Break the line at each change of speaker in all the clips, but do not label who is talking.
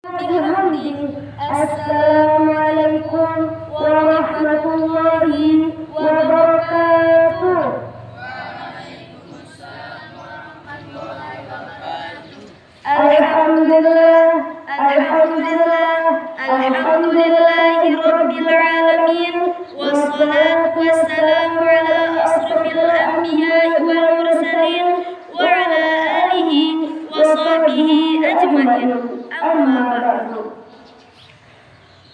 Assalamualaikum warahmatullahi wabarakatuh. Alhamdulillah, alhamdulillah, alhamdulillahirabbil alamin. Wassalatu wassalamu ala asrofil anbiya'i wal mursalin wa ala alihi wa sahbihi ajmain. Amma ba'du.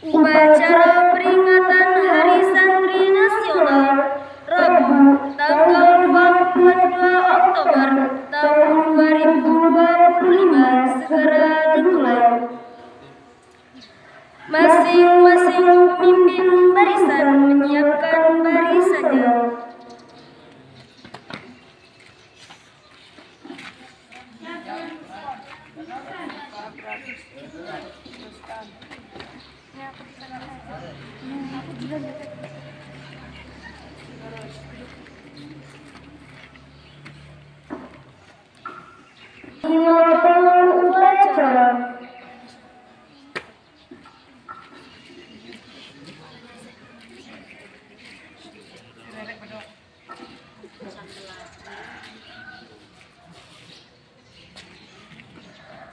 Upacara peringatan Hari Santri Nasional Rabu tanggal 22 Oktober tahun 2025 segera dimulai. Masing-masing pemimpin barisan menyiapkan barisannya. Lapangan upacara.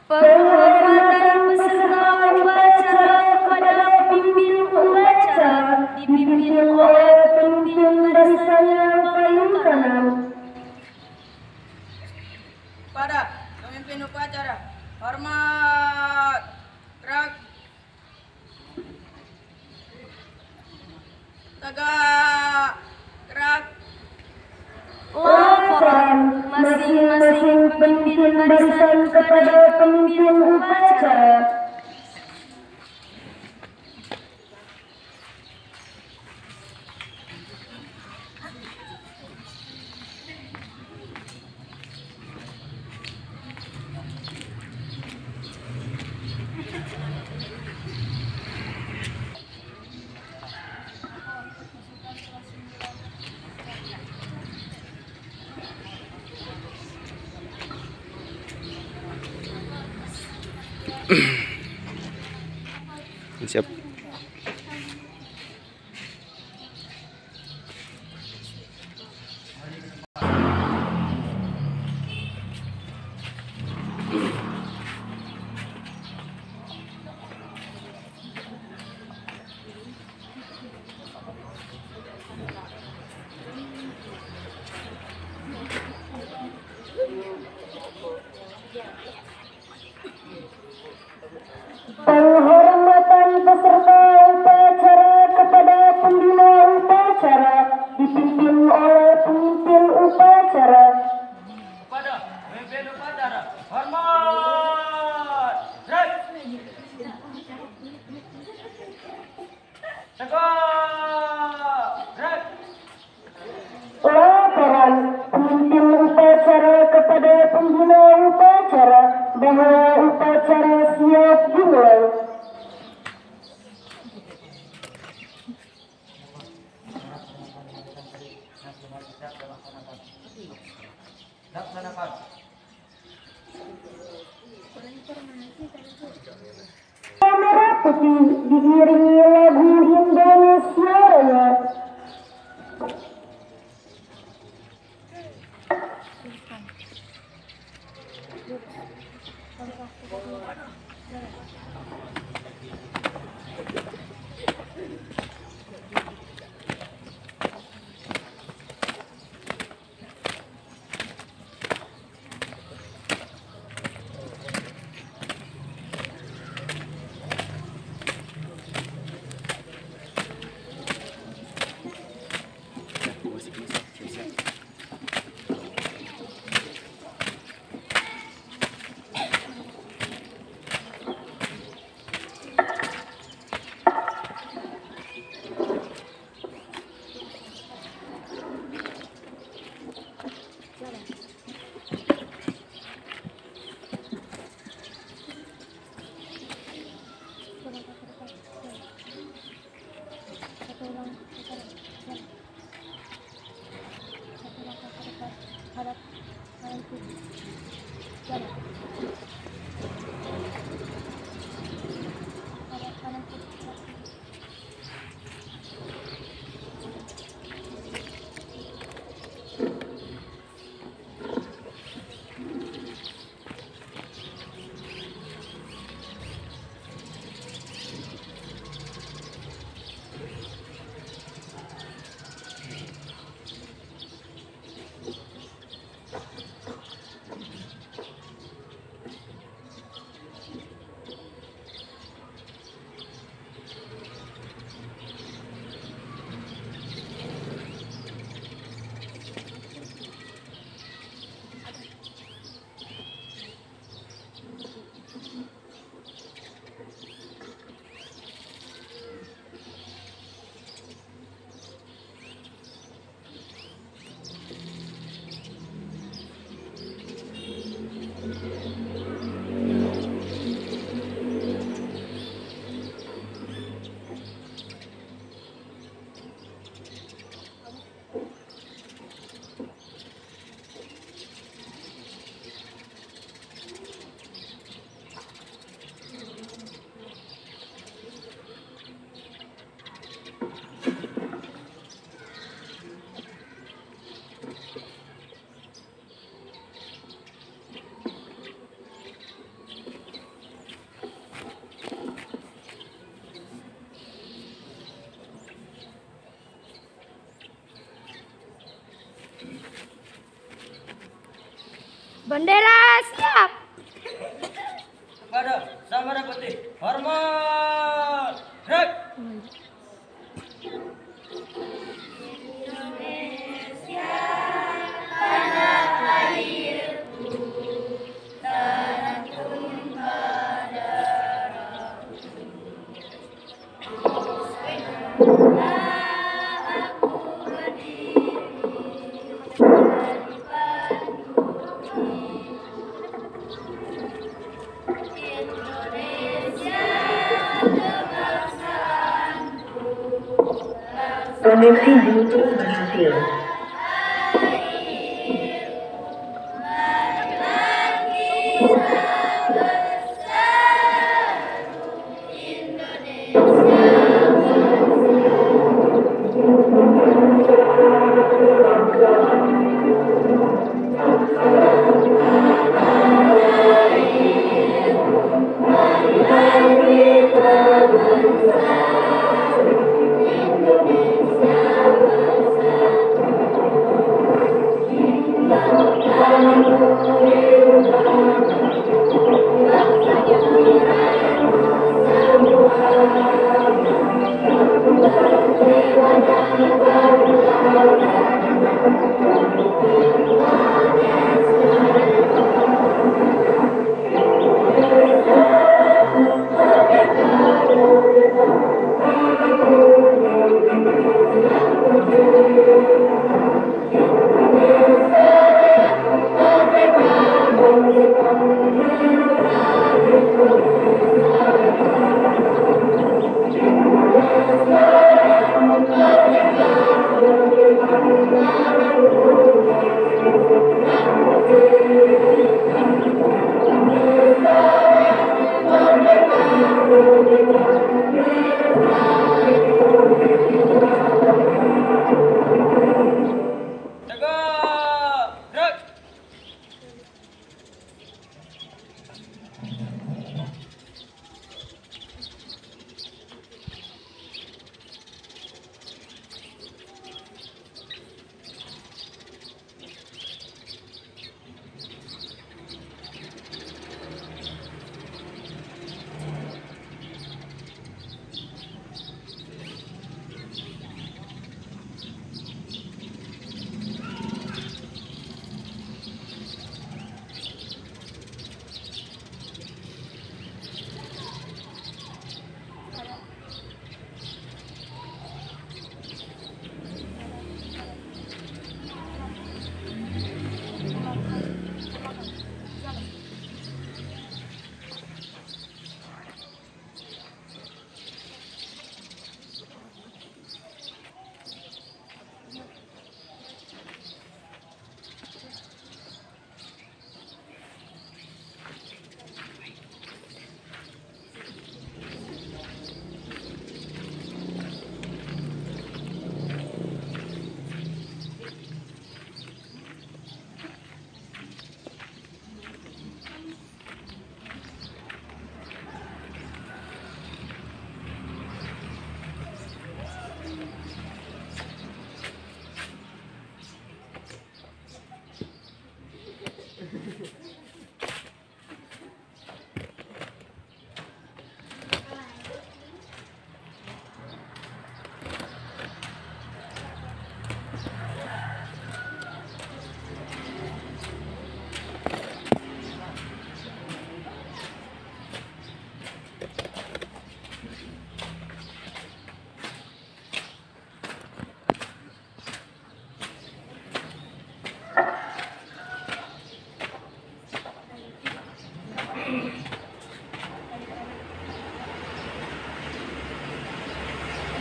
Penghormatan peserta upacara kepada pemimpin upacara dipimpin oleh pemimpin barisan yang paling kanan.
Pada pemimpin upacara, hormat, gerak, tegak, gerak.
Laporan masing-masing pemimpin barisan kepada pemimpin upacara.
Siap.
Penghormatan peserta upacara kepada pembina upacara dipimpin oleh pemimpin upacara.
Pada pemimpin upacara, hormat, gerak, tegak, gerak.
Laporan pemimpin upacara kepada pembina upacara bahwa upacara siap dimulai.
Laksanakan.
Merah putih diiringi lagu Indonesia Raya. Bendera siap.
Kepada Sang Merah Putih, hormat. Gerak.
Koneksi Bluetooth berhasil.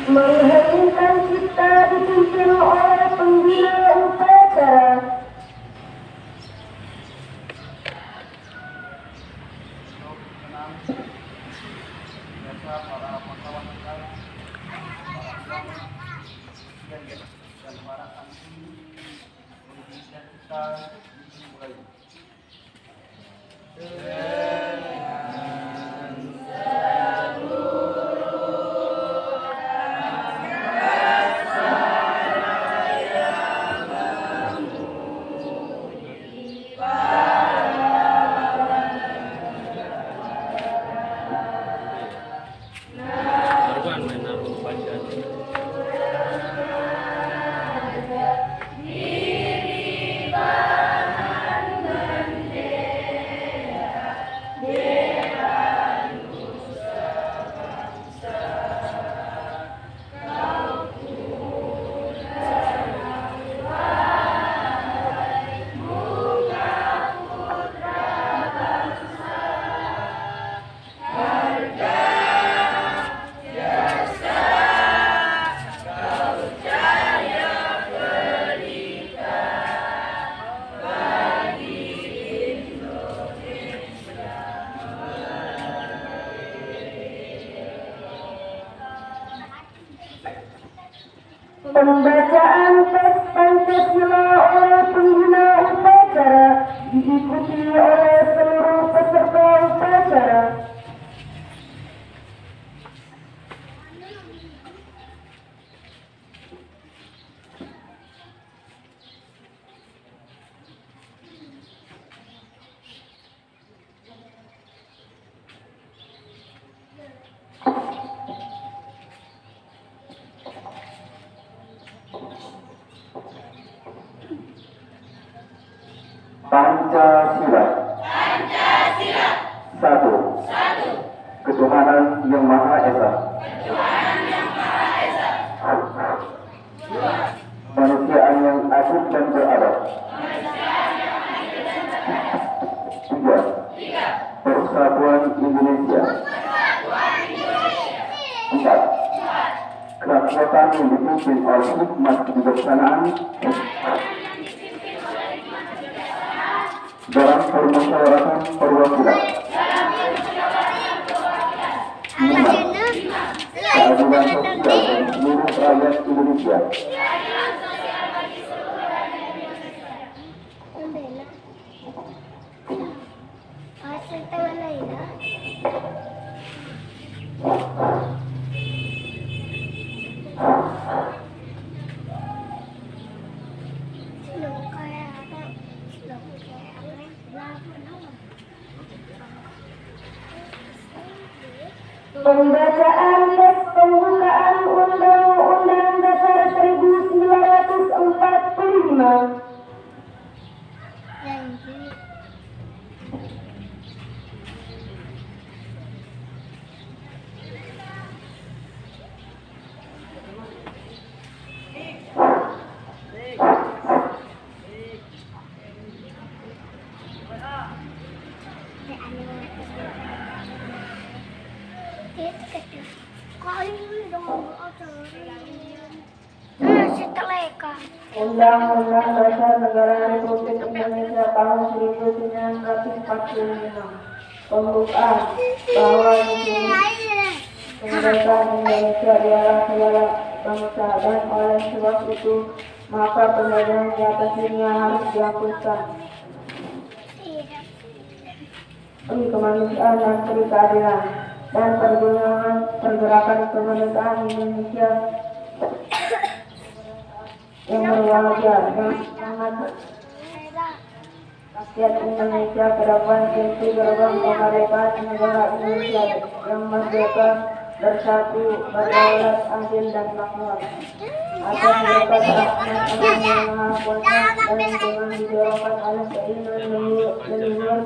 Mengheningkan cipta dipimpin oleh pembina upacara. Pembacaan teks Pancasila oleh pengguna upacara diikuti oleh seluruh peserta upacara.
Pancasila. Satu. Ketuhanan yang Maha Esa. Manusiaan yang adil dan beradab. Tiga. Persatuan Indonesia. Empat. Kerakyatan yang dipimpin oleh hikmat kebijaksanaan dalam permusyawaratan perwakilan. Lima. Keadilan sosial bagi seluruh rakyat Indonesia.
Pembacaan teks pembukaan Undang-Undang Dasar 1945. Undang-Undang Dasar Negara Republik Indonesia tahun 1945. Pembukaan bahwa di sini kemerdekaan Indonesia ialah segala bangsa dan oleh sebab itu maka penjajahan di atas dunia harus dihapuskan. Kemanusiaan dan keadilan dan pergerakan kemerdekaan Indonesia yang berbahagia dan sangat rakyat Indonesia ke depan pintu gerbang kemerdekaan negara Indonesia yang merdeka, bersatu, berdaulat, adil dan makmur. Atas berkat rahmat Allah yang Maha Kuasa dan dengan didorongkan oleh keinginan leluhur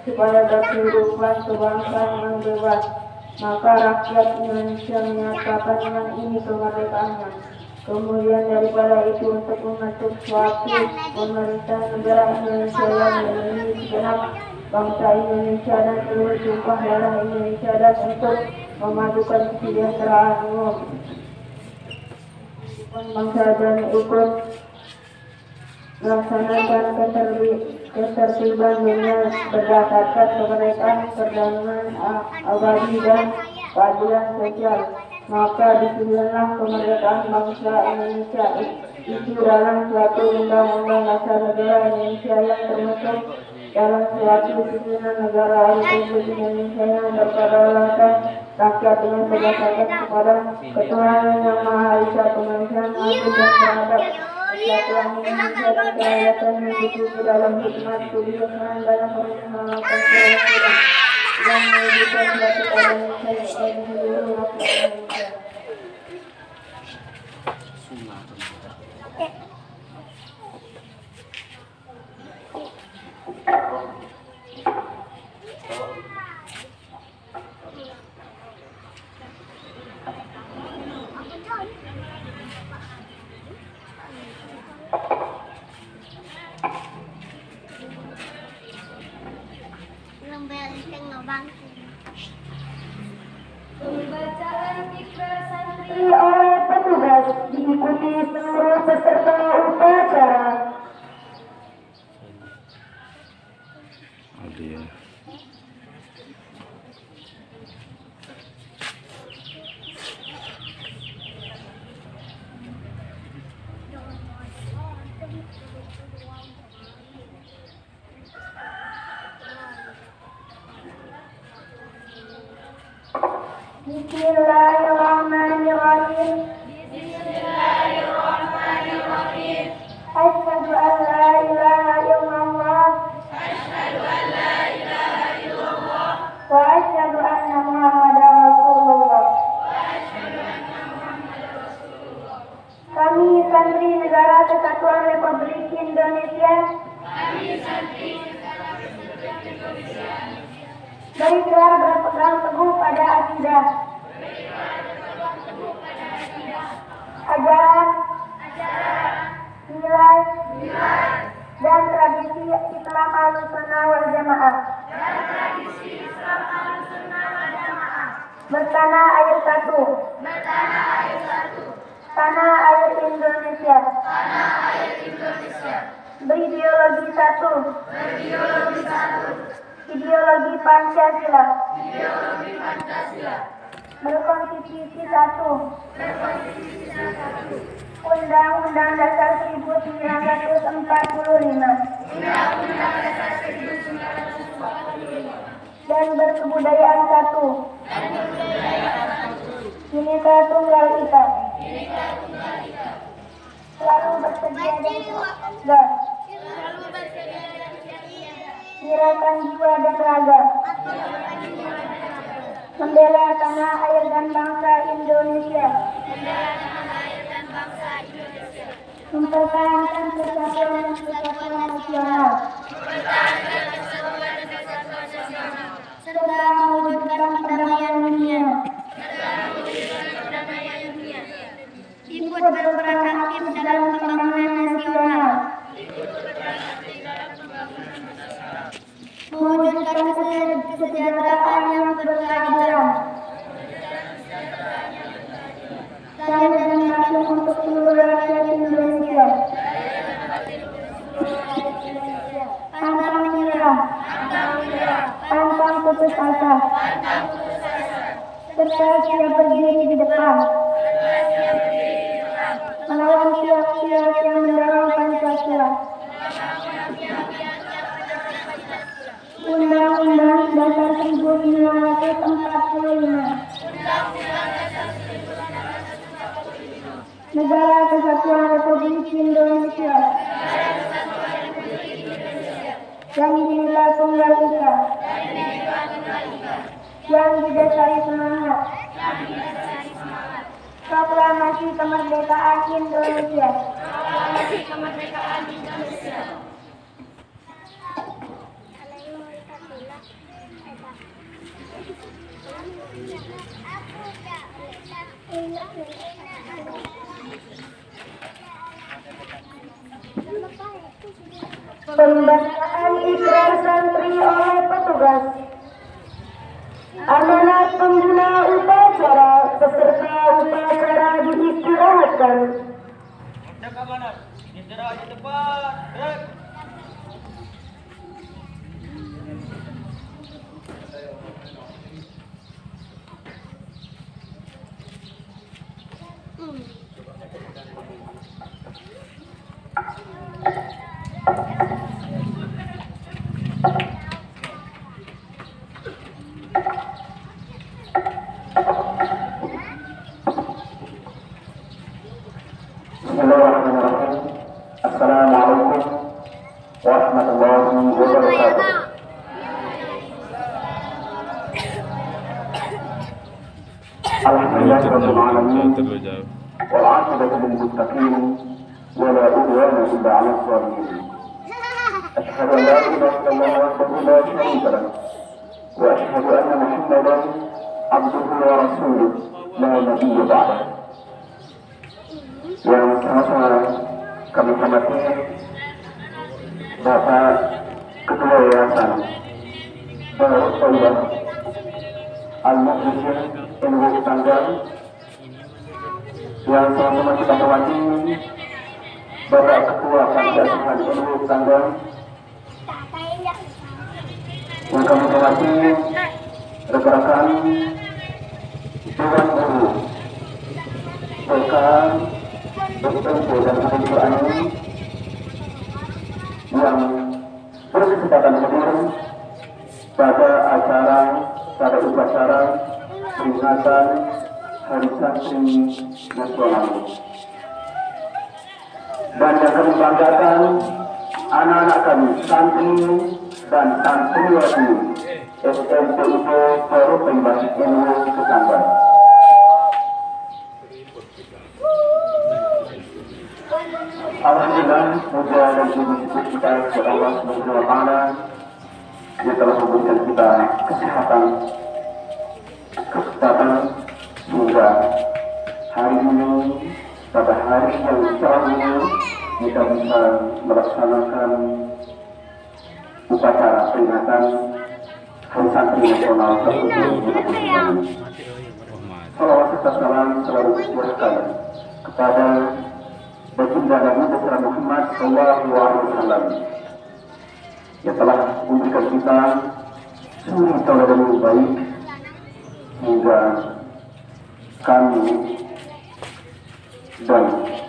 supaya berkehidupan kebangsaan yang bebas, maka rakyat Indonesia menyatakan dengan ini kemerdekaannya. Kemudian daripada itu untuk membentuk suatu pemerintah negara Indonesia yang melindungi segenap bangsa Indonesia dan seluruh tumpah darah Indonesia dan untuk memajukan kesejahteraan umum bangsa dan ikut melaksanakan ketertiban dunia berdasarkan kemerdekaan, perdamaian abadi dan keadilan sosial. Maka disinilah kemerdekaan bangsa Indonesia itu dalam suatu undang-undang dasar negara Indonesia yang termasuk dalam suatu susunan negara Republik Indonesia yang berkedaulatan rakyat dengan berdasarkan kepada ketuhanan yang Maha Esa, kemanusiaan adil dan beradab, kesatuan Indonesia dan kerakyatan yang diikuti dalam hikmat kebijaksanaan dalam perkembangan perwakilan yang mewujudkan suatu Indonesia bagi seluruh rakyat Indonesia. Pembacaan Mikrar Santri oleh petugas diikuti seluruh peserta upacara. Bismillahirrahmanirrahim. Asyhadu an la ilaha illallah. Wa asyhadu anna Muhammadar Rasulullah. Kami santri Negara Kesatuan Republik Indonesia berikrar berpegang teguh pada akidah, ajaran, nilai, dan tradisi Islam Ahlussunnah wal Jamaah. Bertanah air satu. Tanah air Indonesia. Berideologi satu. Ideologi Pancasila. Berkonstitusi satu. Undang-Undang Dasar 1945. Dan berkebudayaan satu. Bhinneka Tunggal Ika. Selalu bersedia dan tegar. Gerakan jiwa dan raga. Membela tanah air dan bangsa Indonesia. Mempertahankan persatuan dan kesatuan nasional. Serta mewujudkan perdamaian dunia. Ikut berperan aktif dalam pembangunan nasional. Mewujudkan kesejahteraan yang berkeadilan dan demokrasi untuk seluruh rakyat Indonesia. Pantang menyerah, pantang putus asa, serta siap berdiri di depan melawan pihak-pihak yang mendorong Pancasila. Undang-Undang Dasar 1945. Negara Kesatuan Republik Indonesia. Dan Bhinneka Tunggal Ika. Yang didasari semangat Proklamasi Kemerdekaan Indonesia. Pembacaan ikrar santri oleh petugas. Amanat pengguna upacara peserta upacara diistirahatkan.
Cek amanat, istirahat di tempat. Gerak.
Bismillahirrahmanirrahim. Assalamualaikum warahmatullahi wabarakatuh. Alhamdulillahirabbil alamin. Wal 'aqibatu lil muttaqin wa la 'udwana illa 'alal zalimin. Asyhadu an la ilaha illallah wahdahu la syarika lahu wa asyhadu anna Muhammadan 'abduhu wa rasuluh la nabiyya ba'dahu. Yang sama-sama kami hormati Bapak Ketua Yayasan Darul Thoibah Al-Mukhlisin NU Tanggal, yang sama-sama kita hormati Bapak Ketua Panjasuhan NU Tanggal, yang kami hormati rekan-rekan Dewan Guru Golkar berkumpul dan kebetulan yang berkesempatan hadir pada upacara peringatan Hari Santri Nasional. Dan yang kami banggakan, anak-anak kami santri dan santriwati SMPIP Forum Pembasis Ilmu Kesamban. Alhamdulillah, puja dan puji syukur kita kepada Allah Subhanahu wa Ta'ala yang telah memberikan kita kesehatan hingga hari ini, pada hari yang cerah ini kita bisa melaksanakan upacara peringatan Hari Santri Nasional ke-79. Salawat serta salam selalu dicurahkan kepada Baginda Nabi besar Muhammad Sallallahu Alaihi Wasallam yang telah memberikan kita suri tauladan yang baik hingga kami dan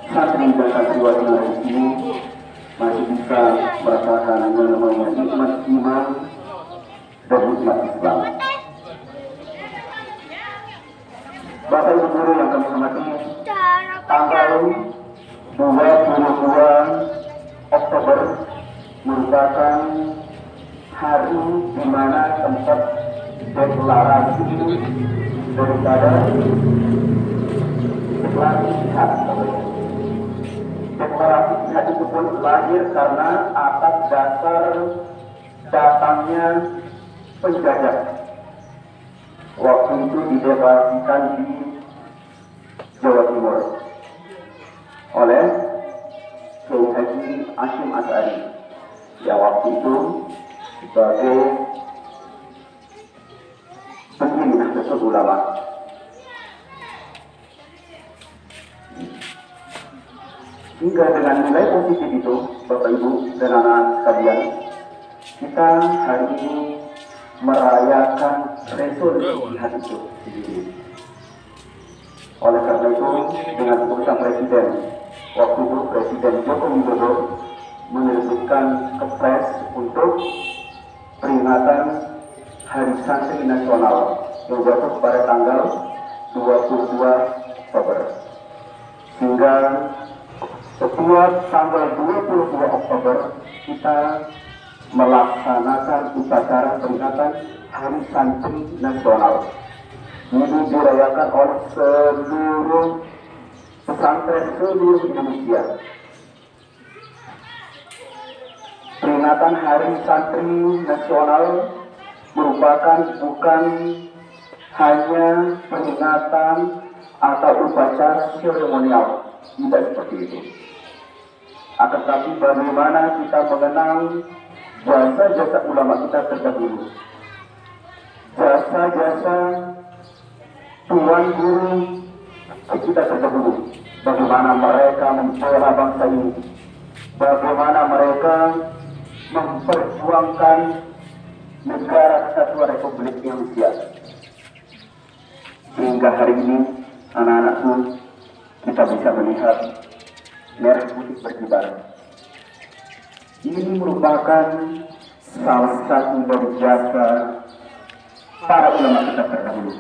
santri dan santriwati hari ini masih bisa merasakan yang namanya nikmat iman dan nikmat Islam. Bapak Ibu guru yang kami hormati, tanggal 22 Oktober merupakan hari di mana tempat deklarasi daripada deklarasi jihad. Deklarasi jihad itu pun lahir karena atas dasar datangnya penjajah. Waktu itu dideklarasikan di Jawa Timur oleh Kiai Haji Hashim Asy'ari yang waktu itu sebagai pendiri Nahdlatul Ulama. Hingga dengan nilai positif itu, Bapak Ibu dan anak-anak sekalian, kita hari ini merayakan resolusi jihad itu sendiri. Oleh karena itu, dengan keputusan Presiden, waktu itu Presiden Joko Widodo menerbitkan kepres untuk peringatan Hari Santri Nasional yang jatuh pada tanggal 22 Oktober. Sehingga setiap tanggal 22 Oktober kita melaksanakan upacara peringatan Hari Santri Nasional. Ini dirayakan oleh seluruh pesantren seluruh Indonesia. Peringatan Hari Santri Nasional merupakan bukan hanya peringatan atau upacara seremonial, tidak seperti itu. Akan tetapi bagaimana kita mengenang jasa-jasa ulama kita terdahulu, jasa-jasa tuan guru kita terdahulu, bagaimana mereka membela bangsa ini, bagaimana mereka memperjuangkan negara kesatuan Republik Indonesia. Hingga hari ini anak-anakku kita bisa melihat merah putih berkibar. Ini merupakan salah satu dari jasa para ulama kita terdahulu.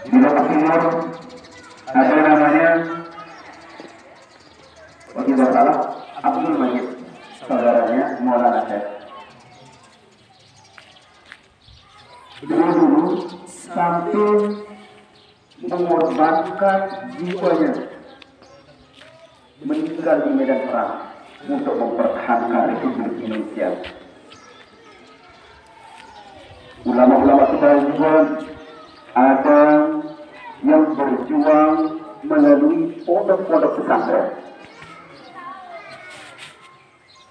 Di Jawa Timur ada namanya, kalau tidak salah, Abdul Majid, saudaranya Maulana Syekh. Dulu sampai mengorbankan jiwanya, meninggal di medan perang untuk mempertahankan Republik Indonesia. Ulama-ulama kita juga ada yang berjuang melalui pondok-pondok pesantren.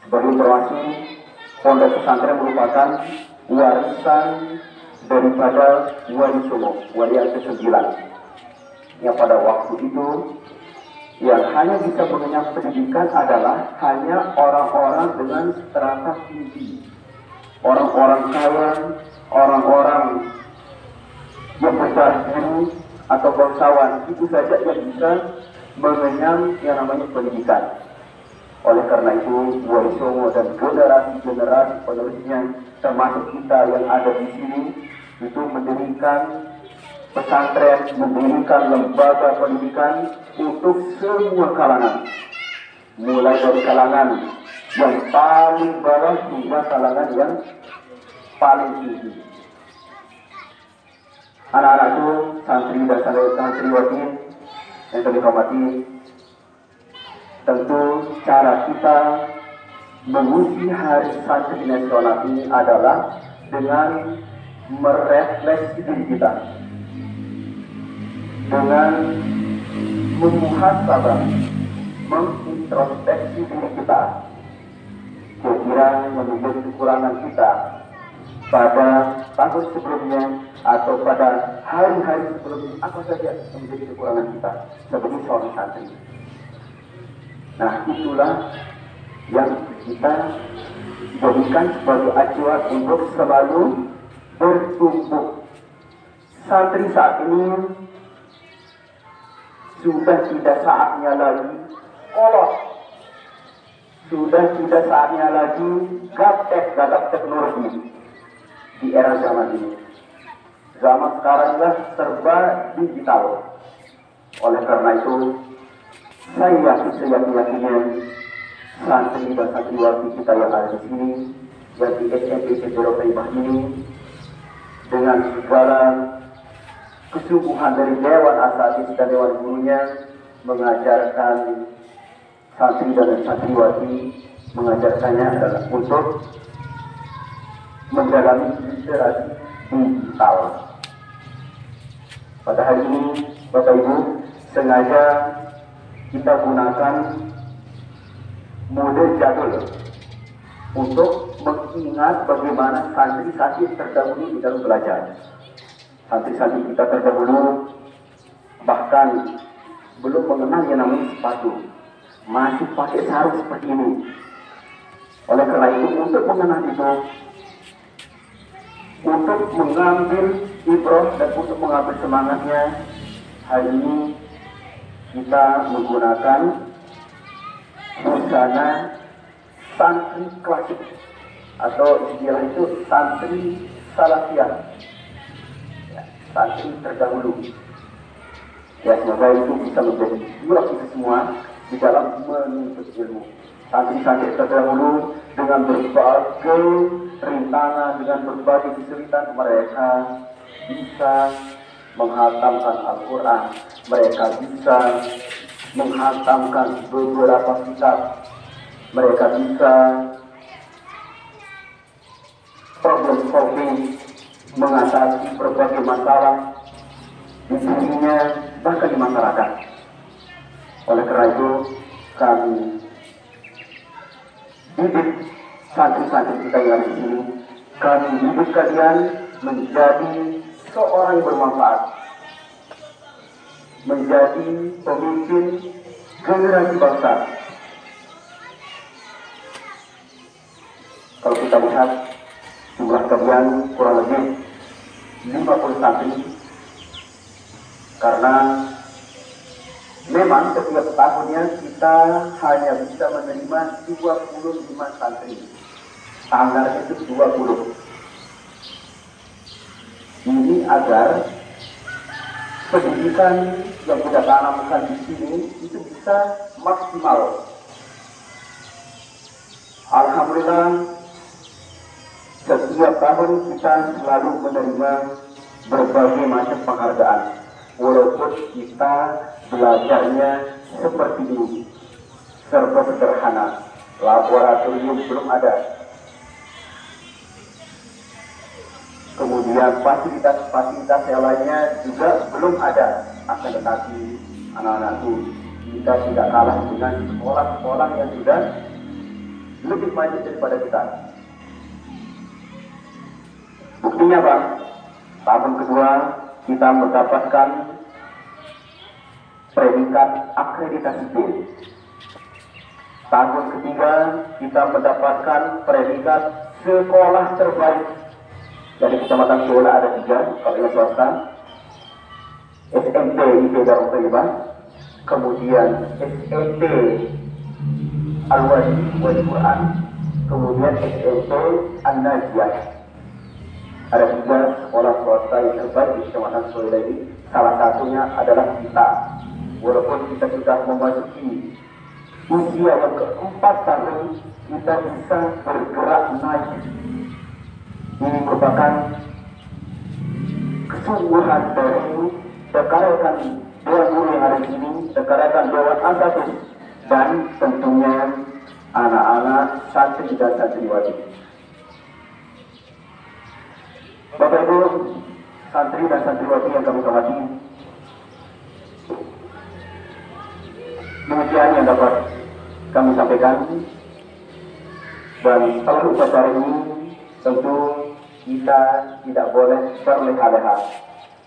Sebagai informasi, pondok pesantren merupakan warisan daripada Wali Songo, wali yang ke-9, yang pada waktu itu yang hanya bisa mengenyam pendidikan adalah hanya orang-orang dengan strata tinggi, orang-orang kaya, orang-orang yang besar diri atau bangsawan, itu saja yang bisa mengenyam yang namanya pendidikan. Oleh karena itu, Wali Songo dan generasi-generasi penerusnya, termasuk kita yang ada di sini, itu mendirikan pesantren, mendirikan lembaga pendidikan untuk semua kalangan, mulai dari kalangan yang paling bawah hingga kalangan yang paling tinggi. Anak-anakku, santri dan santriwati yang kami hormati, tentu cara kita mengisi hari santri nasional ini adalah dengan merefleksi diri kita, dengan memuhasabah, mengintrospeksi diri kita, kira-kira yang menjadi kekurangan kita pada tahun sebelumnya atau pada hari-hari sebelumnya, apa saja yang menjadi kekurangan kita sebagai seorang santri. Nah, itulah yang kita jadikan sebagai acuan untuk selalu bertumbuh. Santri saat ini sudah tidak saatnya lagi kolot, sudah tidak saatnya lagi gaptek dalam teknologi di era zaman ini. Zaman sekarang serba digital. Oleh karena itu, saya yakin-yakinnya santri dan santriwati kita yang ada di sini, yang di SMP Cedera Taibah ini, dengan segala kesungguhan dari Dewan Asatidz dan Dewan Gurunya, mengajarkan santri dan santriwati, mengajarkannya adalah untuk mendalami literasi digital. Pada hari ini, Bapak Ibu, sengaja kita gunakan mode jadul untuk mengingat bagaimana santri-santri terdahulu di dalam belajar. Santri-santri kita terdahulu bahkan belum mengenal yang namanya sepatu, masih pakai sarung seperti ini. Oleh karena itu, untuk mengenal itu, untuk mengambil ibrah dan untuk mengambil semangatnya, hari ini kita menggunakan busana santri klasik atau istilah itu santri salafiyah, ya, santri terdahulu. Ya, semoga itu bisa menjadi juara kita semua di dalam menuntut ilmu. Santri-santri terdahulu dengan berbagai rintangan, dengan berbagai kesulitan, mereka bisa menghatamkan Al-Quran, mereka bisa menghatamkan beberapa kitab, mereka bisa problem solving, mengatasi berbagai masalah di dirinya, bahkan di masyarakat. Oleh karena itu, kami didik santri-santri kita yang ada di sini, kami didik kalian menjadi seorang yang bermanfaat, menjadi pemimpin generasi bangsa. Kalau kita lihat jumlah kalian kurang lebih 50 santri, karena memang setiap tahunnya kita hanya bisa menerima 25 santri. Standar itu 20. Ini agar pendidikan yang kita tanamkan di sini itu bisa maksimal. Alhamdulillah, setiap tahun kita selalu menerima berbagai macam penghargaan, walaupun kita belajarnya seperti ini, serba sederhana, laboratorium belum ada. Kemudian fasilitas yang lainnya juga belum ada. Akan tetapi anak-anakku, kita tidak kalah dengan sekolah-sekolah yang sudah lebih maju daripada kita. Buktinya Bang, tahun kedua kita mendapatkan predikat akreditasi B. Tahun ketiga kita mendapatkan predikat sekolah terbaik. Dari Kecamatan Bola ada 3, kalau yang swasta, SMP IP Darul Taibah, kemudian SMP Al-Wadi wal Quran, kemudian SMP An-Najiyah. Ada 3 sekolah swasta yang terbaik di Kecamatan Soeda ini. Salah satunya adalah kita. Walaupun kita sudah memasuki usia yang ke-4 tahun, kita bisa bergerak naik. Ini merupakan kesungguhan dari rekan-rekan Dewan Guru yang ada di sini, rekan-rekan Dewan Asatis, dan tentunya anak-anak santri dan santriwati. Bapak Ibu santri dan santriwati yang kami hormati, demikian yang dapat kami sampaikan. Dan setelah upacara ini, tentu kita tidak boleh berleha-leha.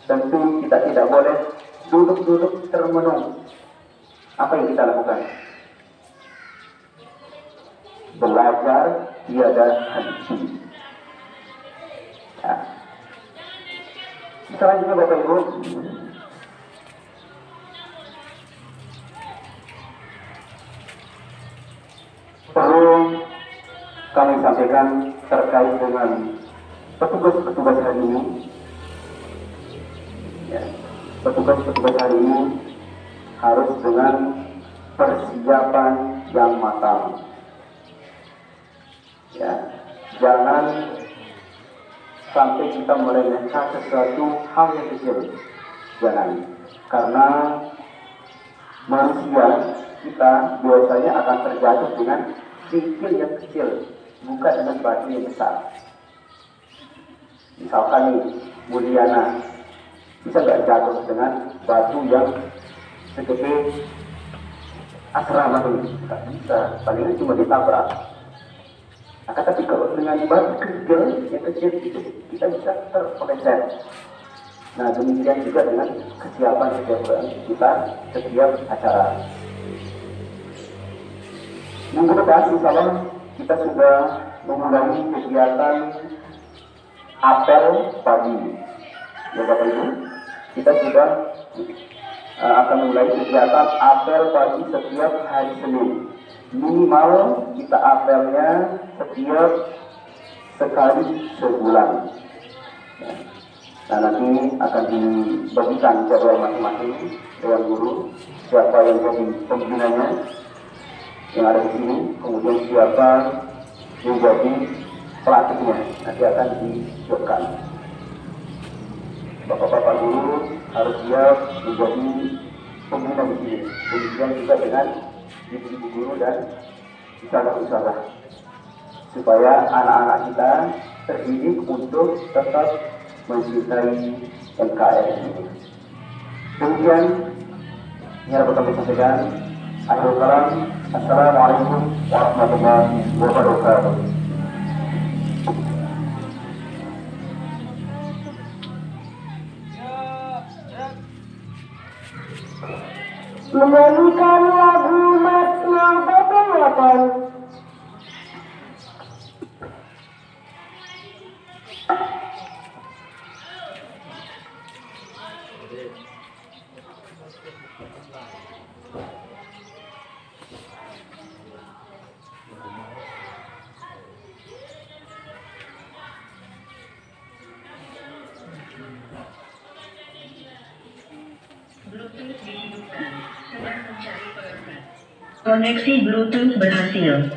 Tentu kita tidak boleh duduk-duduk termenung. Apa yang kita lakukan? Belajar tiada henti. Ya. Selanjutnya Bapak Ibu, perlu kami sampaikan terkait dengan petugas-petugas hari ini. Ya, petugas-petugas hari ini harus dengan persiapan yang matang. Ya, jangan sampai kita meremehkan sesuatu hal yang kecil. Jangan, karena manusia kita biasanya akan terjatuh dengan sikil yang kecil, bukan dengan batu yang besar. Misalkan nih, Mulyana bisa nggak jatuh dengan batu yang segede asrama ini? Nggak bisa, paling cuma ditabrak. Nah, tapi kalau dengan batu kecil yang kecil itu kita bisa terpeleset. Nah, demikian juga dengan kesiapan kita setiap acara. Minggu depan, insya Allah kita sudah memulai kegiatan apel pagi. Ya Bapak Ibu, kita sudah akan mulai kegiatan apel pagi setiap hari Senin. Minimal kita apelnya setiap sekali sebulan. Ya. Nah, nanti akan dibagikan jadwal masing-masing Dewan Guru, siapa yang jadi pembinanya yang ada di sini, kemudian siapa yang jadi pelatihnya, nanti akan disiapkan. Bapak-bapak guru harus siap menjadi pembina di sini. Demikian juga dengan ibu-ibu guru dan usaha-usaha, supaya anak-anak kita terdidik untuk tetap mencintai NKRI ini. Demikian yang dapat kami sampaikan. Akhirul kalam, assalamualaikum warahmatullahi wabarakatuh.
Menyanyikan lagu Matna Bapak.
Koneksi Bluetooth berhasil.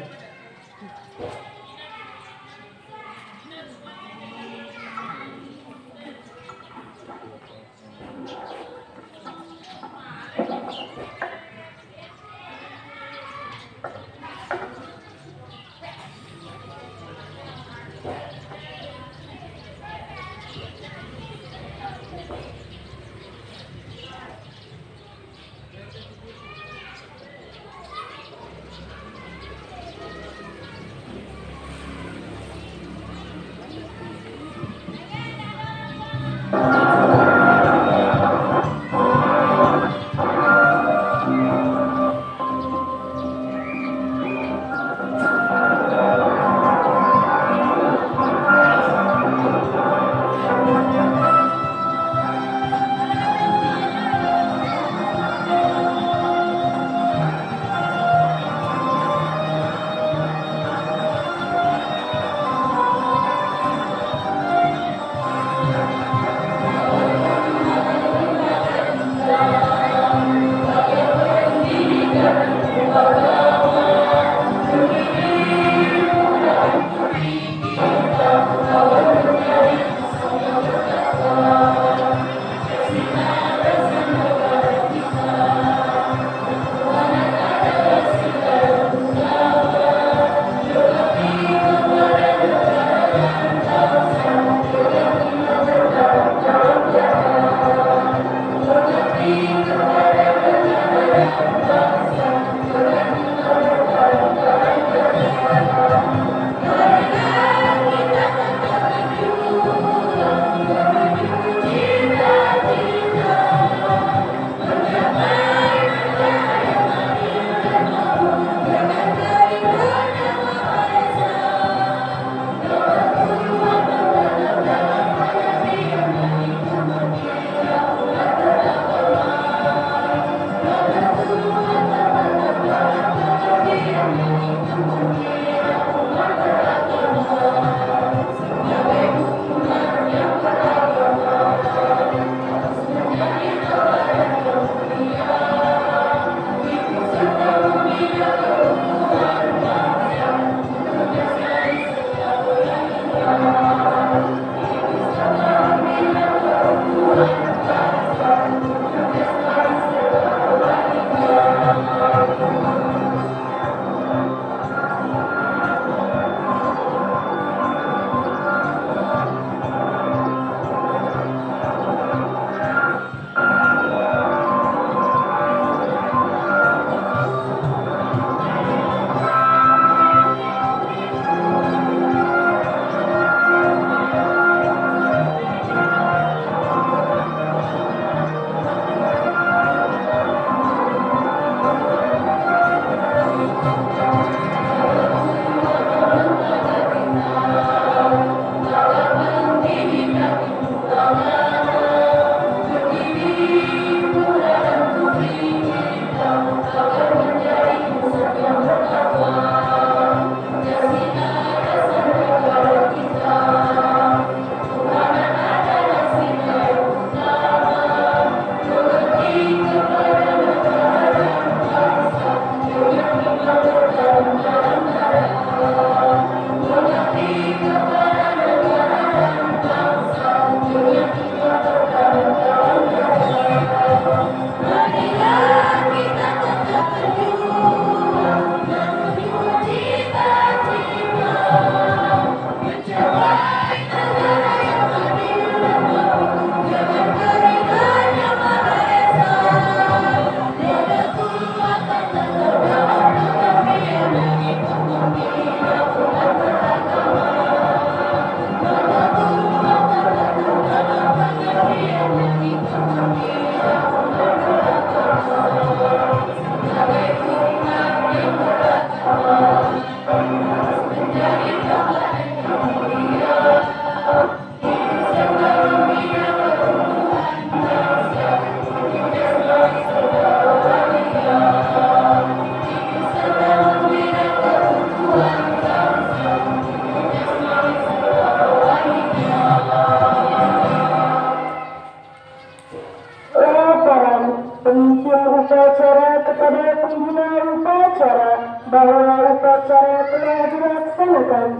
bahwa upacara telah dilaksanakan.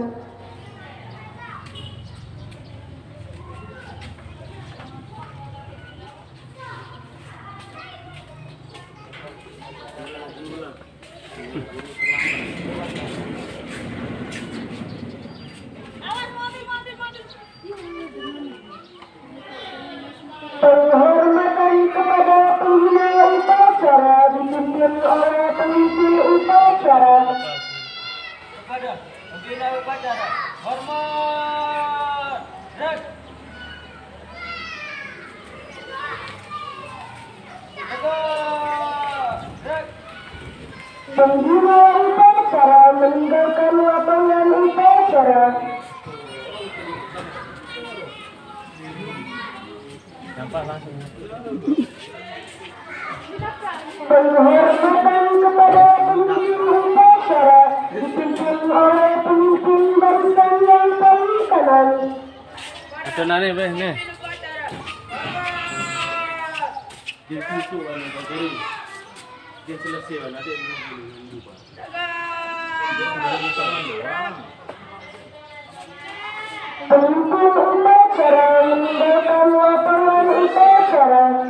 Penghormatan kepada pengguna upacara dipimpin oleh pemimpin upacara.
Kepada pembina upacara, hormat. Rek. Tegak. Rek.
Pengguna upacara meninggalkan lapangan upacara. Penghormatan kepada pemimpin upacara dipimpin oleh pemimpin barisan yang paling kanan.
Ito na rin, beh, ne. Dia susu kan, kiri. Dia selesai kan, ada yang lupa.
Pemimpin upacara meninggalkan lapangan upacara.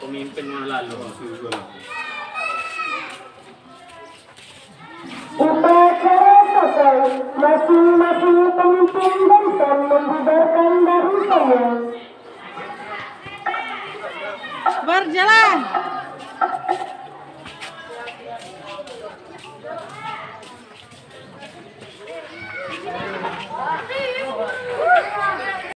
Pemimpin lalu.
Upacara selesai, masing-masing pemimpin